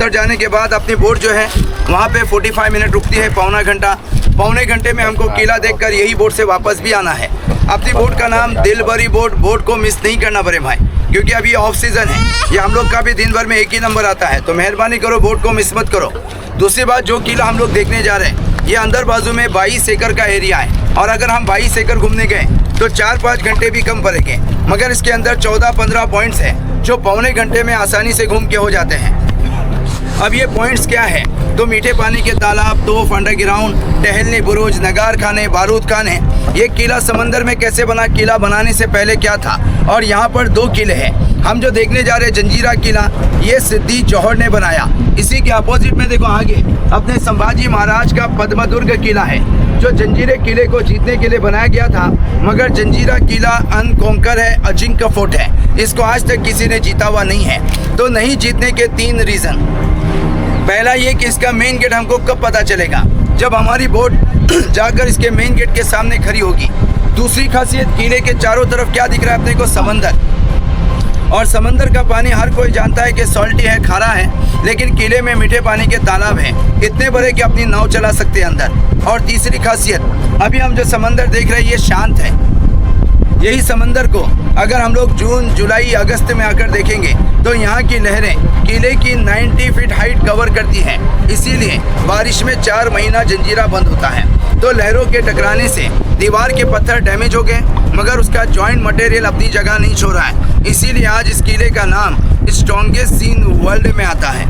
अंदर जाने के बाद अपनी बोट जो है वहाँ पे 45 मिनट रुकती है, पौने घंटे में हमको किला देखकर यही बोट से वापस भी आना है। अपनी बोट का नाम दिलबरी बोट को मिस नहीं करना पड़े भाई, क्योंकि अभी ऑफ सीजन है। ये हम लोग का भी दिन भर में एक ही नंबर आता है, तो मेहरबानी करो बोट को मिस मत करो। दूसरी बात, जो किला हम लोग देखने जा रहे हैं ये अंदर बाजू में 22 एकड़ का एरिया है, और अगर हम 22 एकड़ घूमने गए तो 4-5 घंटे भी कम पड़ेंगे, मगर इसके अंदर 14-15 पॉइंट्स हैं जो पौने घंटे में आसानी से घूम के हो जाते हैं। अब ये पॉइंट्स क्या है, तो मीठे पानी के तालाब, तोफ, अंडरग्राउंड, टहलने बुरुज, नगार खाने, बारूद खाने। ये किला समंदर में कैसे बना, किला बनाने से पहले क्या था, और यहाँ पर 2 किले हैं। हम जो देखने जा रहे हैं जंजीरा किला, ये सिद्दी जौहर ने बनाया। इसी के अपोजिट में देखो आगे अपने संभाजी महाराज का पद्मदुर्ग किला है, जो जंजीरे किले को जीतने के लिए बनाया गया था, मगर जंजीरा किला अनकॉन्कर है, अजिंक्य फोर्ट है। इसको आज तक किसी ने जीता हुआ नहीं है। तो नहीं जीतने के 3 रीज़न। पहला ये कि इसका मेन गेट हमको कब पता चलेगा, जब हमारी बोट जाकर इसके मेन गेट के सामने खड़ी होगी। दूसरी खासियत, किले के चारों तरफ क्या दिख रहा है अपने को, समंदर। और समंदर का पानी हर कोई जानता है कि सॉल्टी है, खारा है, लेकिन किले में मीठे पानी के तालाब हैं, इतने बड़े कि अपनी नाव चला सकते हैं अंदर। और तीसरी खासियत, अभी हम जो समंदर देख रहे हैं ये शांत है। यही समंदर को अगर हम लोग जून, जुलाई, अगस्त में आकर देखेंगे तो यहाँ की लहरें किले की 90 फीट हाइट कवर करती हैं। इसीलिए बारिश में 4 महीना जंजीरा बंद होता है। तो लहरों के टकराने से दीवार के पत्थर डैमेज हो गए, मगर उसका जॉइंट मटेरियल अपनी जगह नहीं छोड़ रहा है। इसीलिए आज इस किले का नाम स्ट्रॉन्गेस्ट सी इन वर्ल्ड में आता है।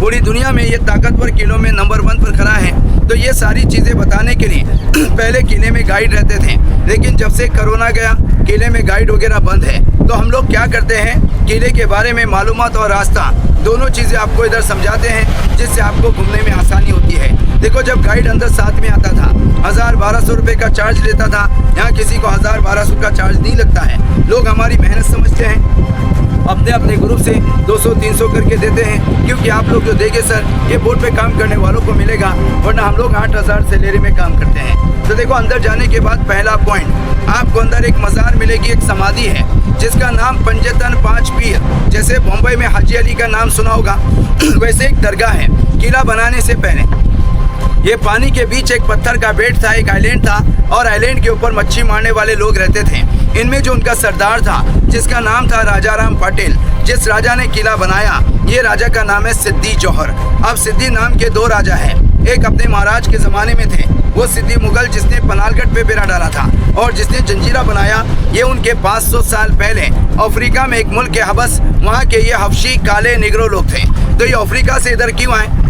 पूरी दुनिया में ये ताकतवर किलों में नंबर 1 पर खड़ा है। तो ये सारी चीज़ें बताने के लिए पहले किले में गाइड रहते थे, लेकिन जब से कोरोना गया किले में गाइड वगैरह बंद है। तो हम लोग क्या करते हैं, किले के बारे में मालूमात और रास्ता दोनों चीज़ें आपको इधर समझाते हैं, जिससे आपको घूमने में आसानी होती है। देखो, जब गाइड अंदर साथ में आता था 1000-1200 रुपये का चार्ज लेता था, यहाँ किसी को 1000-1200 का चार्ज नहीं लगता है। लोग हमारी मेहनत समझते हैं, अपने अपने ग्रुप से 200-300 करके देते हैं, क्योंकि आप लोग जो देंगे सर ये बोट पे काम करने वालों को मिलेगा, वरना हम लोग 8000 सैलरी में काम करते हैं। तो देखो, अंदर जाने के बाद पहला पॉइंट, आपको अंदर एक मज़ार मिलेगी, एक समाधि है जिसका नाम पंजतन 5 पीर। जैसे बम्बई में हाजी अली का नाम सुना होगा, वैसे एक दरगाह है। किला बनाने से पहले ये पानी के बीच एक पत्थर का बेट था, एक आइलैंड था, और आइलैंड के ऊपर मच्छी मारने वाले लोग रहते थे। इनमें जो उनका सरदार था जिसका नाम था राजा राम पाटिल, जिस राजा ने किला बनाया, ये राजा का नाम है सिद्दी जौहर। अब सिद्दी नाम के 2 राजा हैं, एक अपने महाराज के ज़माने में थे, वो सिद्दी मुगल जिसने पनालगढ़ पे बेड़ा डाला था, और जिसने जंजीरा बनाया ये उनके 500 साल पहले अफ्रीका में एक मुल्क है हबस, वहाँ के ये हबशी काले निगरो लोग थे। तो ये अफ्रीका से इधर क्यों आए,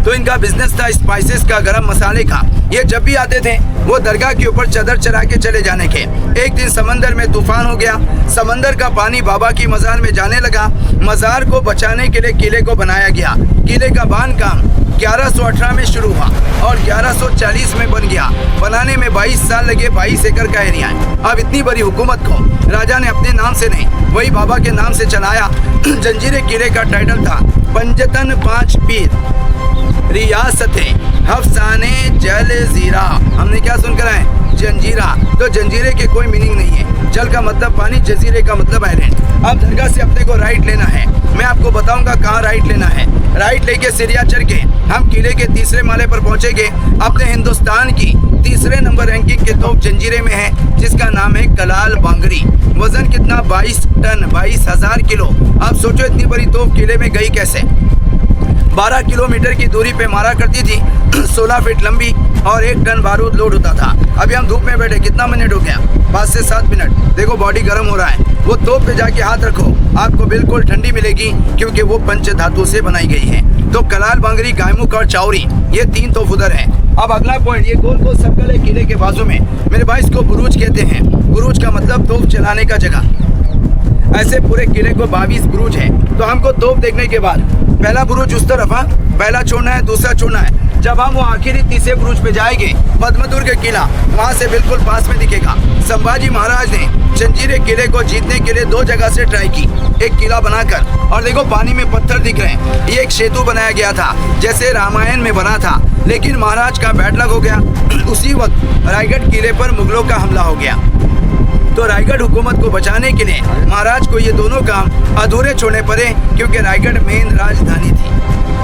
तो इनका बिजनेस था स्पाइसेस का, गरम मसाले का। ये जब भी आते थे वो दरगाह के ऊपर चादर चढ़ा के चले जाने के। एक दिन समंदर में तूफान हो गया, समंदर का पानी बाबा की मज़ार में जाने लगा। मज़ार को बचाने के लिए किले को बनाया गया। किले का बांध काम 1118 में शुरू हुआ और 1140 में बन गया। बनाने में 22 साल लगे, 22 एकड़ का एरिया है। अब इतनी बड़ी हुकूमत को राजा ने अपने नाम से नहीं, वही बाबा के नाम से चलाया। जंजीरे किले का टाइटल था पंजतन 5 पीर, रियासतें हफ्साने जल जीरा। हमने क्या सुनकर आए, जंजीरा। तो जंजीरे के कोई मीनिंग नहीं है, जल का मतलब पानी, जजीरे का मतलब आइलैंड। अब दरगाह से अपने को राइट लेना है, मैं आपको बताऊंगा कहाँ राइट लेना है। राइट लेके सीढ़ियाँ चढ़ के हम किले के 3रे माले पर पहुंचेंगे। अपने हिंदुस्तान की 3रे नंबर रैंकिंग के तोप जंजीरे में है, जिसका नाम है कलाल बांगरी। वजन कितना, 22 टन, 22,000 किलो। आप सोचो इतनी बड़ी तोप किले में गई कैसे। 12 किलोमीटर की दूरी पे मारा करती थी, 16 फीट लंबी, और 1 टन बारूद लोड होता था। अभी हम धूप में बैठे, कितना मिनट हो गया, 5 से 7 मिनट। देखो बॉडी गर्म हो रहा है। वो तोप पे जाके हाथ रखो, आपको बिल्कुल ठंडी मिलेगी, क्योंकि वो पंच धातु से बनाई गई है। तो कलाल बांगरी, गायमुख और चाउरी, ये 3 तोप उधर है। अब अगला पॉइंट, ये गोल गोल सर्कल है किले के बाजू में, मेरे भाई इसको बुरुज कहते हैं। बुरुज का मतलब तोप चलाने का जगह। ऐसे पूरे किले को 22 बुरुज है। तो हमको तोप देखने के बाद पहला बुरुज उस तरफ, पहला छोड़ना है, दूसरा छोड़ना है। जब हम वो आखिरी 3रे बुरुज पे जाएंगे, पद्मदुर्ग किला वहाँ से बिल्कुल पास में दिखेगा। संभाजी महाराज ने जंजीरे किले को जीतने के लिए 2 जगह से ट्राई की, एक किला बनाकर, और देखो पानी में पत्थर दिख रहे हैं, ये एक सेतु बनाया गया था जैसे रामायण में बना था। लेकिन महाराज का बैड लक हो गया, उसी वक्त रायगढ़ किले पर मुगलों का हमला हो गया। तो रायगढ़ हुकूमत को बचाने के लिए महाराज को ये दोनों काम अधूरे छोड़ने पड़े, क्योंकि रायगढ़ मेन राजधानी थी।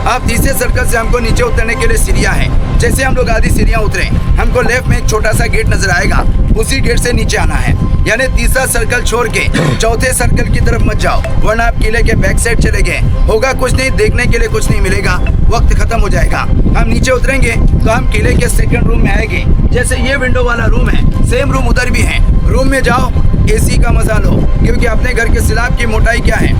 अब तीसरे सर्कल से हमको नीचे उतरने के लिए सीढ़ियाँ हैं। जैसे हम लोग आधी सीढ़ियाँ उतरे, हमको लेफ्ट में एक छोटा सा गेट नजर आएगा, उसी गेट से नीचे आना है। यानी तीसरा सर्कल छोड़ के चौथे सर्कल की तरफ मत जाओ, वरना आप किले के बैक साइड चले गए, होगा कुछ नहीं, देखने के लिए कुछ नहीं मिलेगा, वक्त खत्म हो जाएगा। हम नीचे उतरेंगे तो हम किले के सेकंड रूम में आएंगे। जैसे ये विंडो वाला रूम है, सेम रूम उधर भी है। रूम में जाओ, एसी का मजा लो, क्योंकि अपने घर के स्लैब की मोटाई क्या है,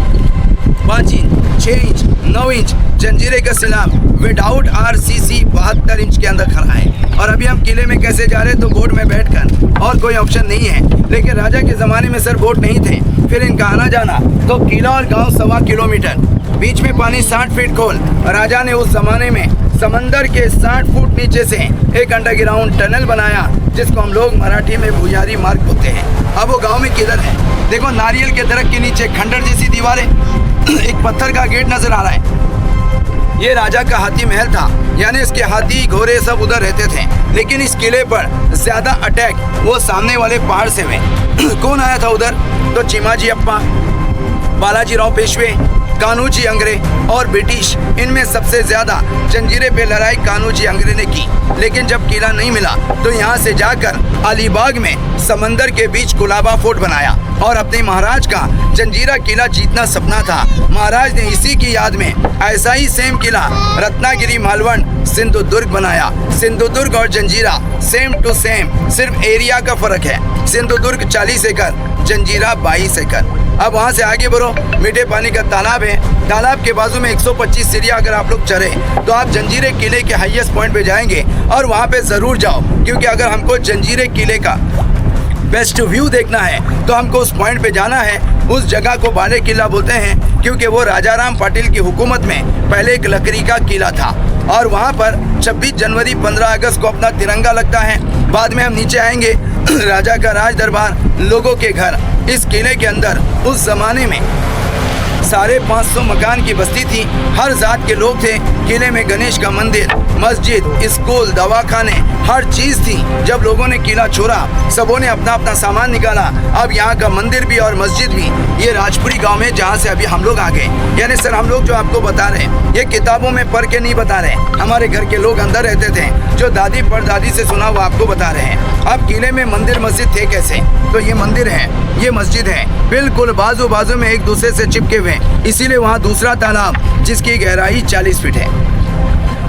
5 इंच, 6 इंच, 9 इंच जंजीरे का स्लैब विदाउट RCC 72 इंच के अंदर खड़ा है। और अभी हम किले में कैसे जा रहे हैं, तो बोट में बैठकर, और कोई ऑप्शन नहीं है। लेकिन राजा के ज़माने में सर बोट नहीं थे, फिर इनका आना जाना, तो किला और गांव 1.25 किलोमीटर, बीच में पानी 60 फीट खोल। राजा ने उस ज़माने में समंदर के 60 फुट नीचे से एक अंडरग्राउंड टनल बनाया, जिसको हम लोग मराठी में भुयारी मार्ग बोलते हैं। अब वो गांव में किधर है, देखो नारियल के दरख्त के नीचे खंडर जैसी दीवारें, एक पत्थर का गेट नजर आ रहा है। ये राजा का हाथी महल था, यानी इसके हाथी घोड़े सब उधर रहते थे। लेकिन इस किले पर ज्यादा अटैक वो सामने वाले पहाड़ से हुए। कौन आया था उधर, तो चिमाजी अप्पा, बालाजी राव पेशवे, कान्होजी अंग्रे और ब्रिटिश। इनमें सबसे ज्यादा जंजीरे पे लड़ाई कान्होजी अंग्रे ने की। लेकिन जब किला नहीं मिला तो यहाँ से जाकर अलीबाग में समंदर के बीच कुलाबा फोर्ट बनाया, और अपने महाराज का जंजीरा किला जीतना सपना था। महाराज ने इसी की याद में ऐसा ही सेम किला रत्नागिरी, मालवण, सिंधुदुर्ग बनाया। सिंधुदुर्ग और जंजीरा सेम टू सेम, सिर्फ एरिया का फर्क है। सिंधुदुर्ग 40 एकड़, जंजीरा 22 एकड़। अब वहाँ से आगे बढ़ो, मीठे पानी का तालाब है। तालाब के बाजू में 125 सीढ़ियाँ अगर आप लोग चढ़े तो आप जंजीरे किले के हाईएस्ट पॉइंट पे जाएंगे, और वहाँ पे ज़रूर जाओ, क्योंकि अगर हमको जंजीरे किले का बेस्ट व्यू देखना है तो हमको उस पॉइंट पे जाना है। उस जगह को बाले किला बोलते हैं, क्योंकि वो राजाराम पाटिल की हुकूमत में पहले एक लकड़ी का किला था, और वहाँ पर 26 जनवरी 15 अगस्त को अपना तिरंगा लगता है। बाद में हम नीचे आएंगे, राजा का राज दरबार, लोगों के घर। इस किले के अंदर उस जमाने में 550 मकान की बस्ती थी, हर जात के लोग थे। किले में गणेश का मंदिर, मस्जिद, स्कूल, दवाखाने, हर चीज थी। जब लोगों ने किला छोड़ा, सबों ने अपना अपना सामान निकाला। अब यहाँ का मंदिर भी और मस्जिद भी ये राजपुरी गांव में, जहाँ से अभी हम लोग आ गए। यानी सर हम लोग जो आपको बता रहे हैं, ये किताबों में पढ़ के नहीं बता रहे, हमारे घर के लोग अंदर रहते थे, जो दादी परदादी से सुना वो आपको बता रहे हैं। अब किले में मंदिर मस्जिद थे कैसे, तो ये मंदिर है, ये मस्जिद है, बिल्कुल बाजू बाजू में एक दूसरे से चिपके हुए। इसीलिए वहाँ दूसरा तालाब जिसकी गहराई 40 फीट है।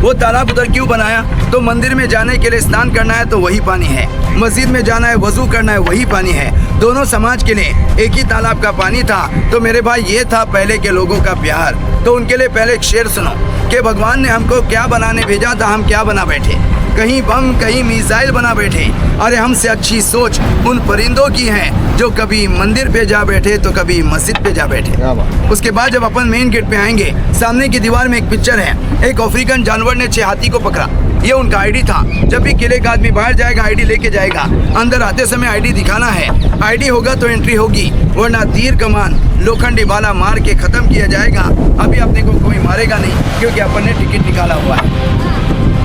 वो तालाब उधर क्यों बनाया, तो मंदिर में जाने के लिए स्नान करना है तो वही पानी है, मस्जिद में जाना है वजू करना है वही पानी है। दोनों समाज के लिए एक ही तालाब का पानी था। तो मेरे भाई ये था पहले के लोगों का प्यार। तो उनके लिए पहले एक शेर सुनो कि भगवान ने हमको क्या बनाने भेजा था, हम क्या बना बैठे, कहीं बम कहीं मिसाइल बना बैठे। अरे हमसे अच्छी सोच उन परिंदों की है जो कभी मंदिर पे जा बैठे तो कभी मस्जिद पे जा बैठे। उसके बाद जब अपन मेन गेट पे आएंगे, सामने की दीवार में एक पिक्चर है, एक अफ्रीकन जानवर ने 6 हाथी को पकड़ा। ये उनका आईडी था। जब भी किले का आदमी बाहर जाएगा आईडी लेके जाएगा, अंदर आते समय आईडी दिखाना है। आईडी होगा तो एंट्री होगी, वरना तीर कमान लोखंडी भाला मार के खत्म किया जाएगा। अभी अपने को कोई मारेगा नहीं, क्योंकि अपन ने टिकट निकाला हुआ है।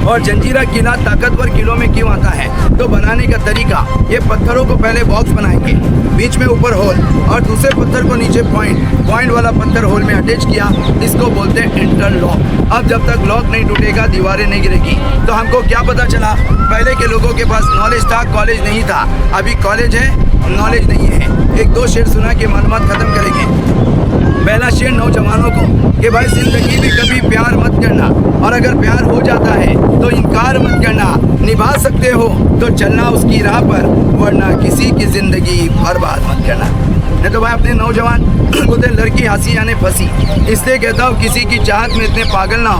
और जंजीरा किला ताकतवर किलों में क्यों आता है, तो बनाने का तरीका, ये पत्थरों को पहले बॉक्स बनाएंगे, बीच में ऊपर होल, और दूसरे पत्थर को नीचे पॉइंट वाला पत्थर होल में अटैच किया। इसको बोलते हैं इंटरलॉक। अब जब तक लॉक नहीं टूटेगा, दीवारें नहीं गिरेगी। तो हमको क्या पता चला, पहले के लोगों के पास नॉलेज था, कॉलेज नहीं था। अभी कॉलेज है, नॉलेज नहीं है। 1-2 शेर सुना के मालूमात खत्म करेंगे। पहला शेर नौजवानों को कि भाई जिंदगी में कभी प्यार मत करना, और अगर प्यार हो जाता है तो इनकार मत करना। निभा सकते हो तो चलना उसकी राह पर, वरना किसी की जिंदगी बर्बाद मत करना। नहीं तो भाई अपने नौजवान बोलते लड़की हंसी यानी फंसी। इसलिए कहता हूँ किसी की चाहत में इतने पागल ना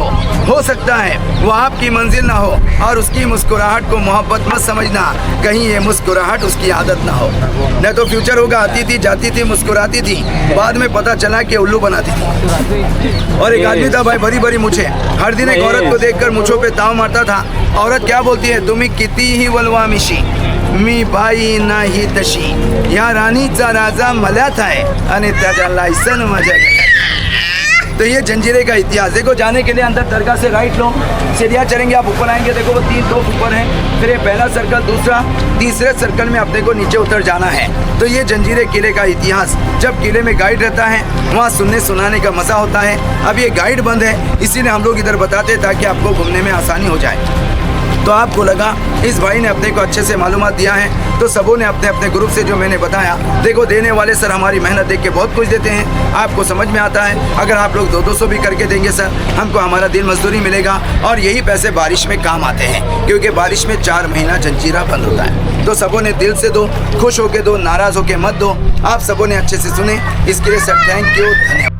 हो सकता है वो आपकी मंजिल ना हो। और उसकी मुस्कुराहट को मोहब्बत मत समझना, कहीं ये मुस्कुराहट उसकी आदत ना हो। नहीं तो फ्यूचर होगा, आती थी जाती थी मुस्कुराती थी, बाद में पता चला कि उल्लू बनाती थी। और एक आदमी था भाई, बड़ी बड़ी मुझे, हर दिन एक औरत को देखकर मुझों पे ताव मारता था। औरत क्या बोलती है, तुम्ही किती ही वलवामिशी, मी बाई नाही तशी, या राणीचा राजा मल्यात आहे आणि त्याच्या लायसन माझ्या तो ये जंजीरे का इतिहास देखो। जाने के लिए अंदर दरगाह से राइट लो, सीढ़ियाँ चढ़ेंगे आप ऊपर आएंगे, देखो वो 3 तोप ऊपर हैं, फिर ये पहला सर्कल, दूसरा, तीसरे सर्कल में अपने को नीचे उतर जाना है। तो ये जंजीरे किले का इतिहास। जब किले में गाइड रहता है वहाँ सुनने सुनाने का मज़ा होता है। अब ये गाइड बंद है, इसीलिए हम लोग इधर बताते हैं ताकि आपको घूमने में आसानी हो जाए। तो आपको लगा इस भाई ने अपने को अच्छे से मालूमात दिया है, तो सबों ने अपने अपने ग्रुप से जो मैंने बताया, देखो देने वाले सर हमारी मेहनत देख के बहुत कुछ देते हैं, आपको समझ में आता है। अगर आप लोग 200 भी करके देंगे सर, हमको हमारा दिन मजदूरी मिलेगा और यही पैसे बारिश में काम आते हैं, क्योंकि बारिश में 4 महीना जंजीरा बंद होता है। तो सबों ने दिल से दो, खुश होके दो, नाराज़ होके मत दो। आप सबों ने अच्छे से सुने, इसके लिए सर थैंक यू, धन्यवाद।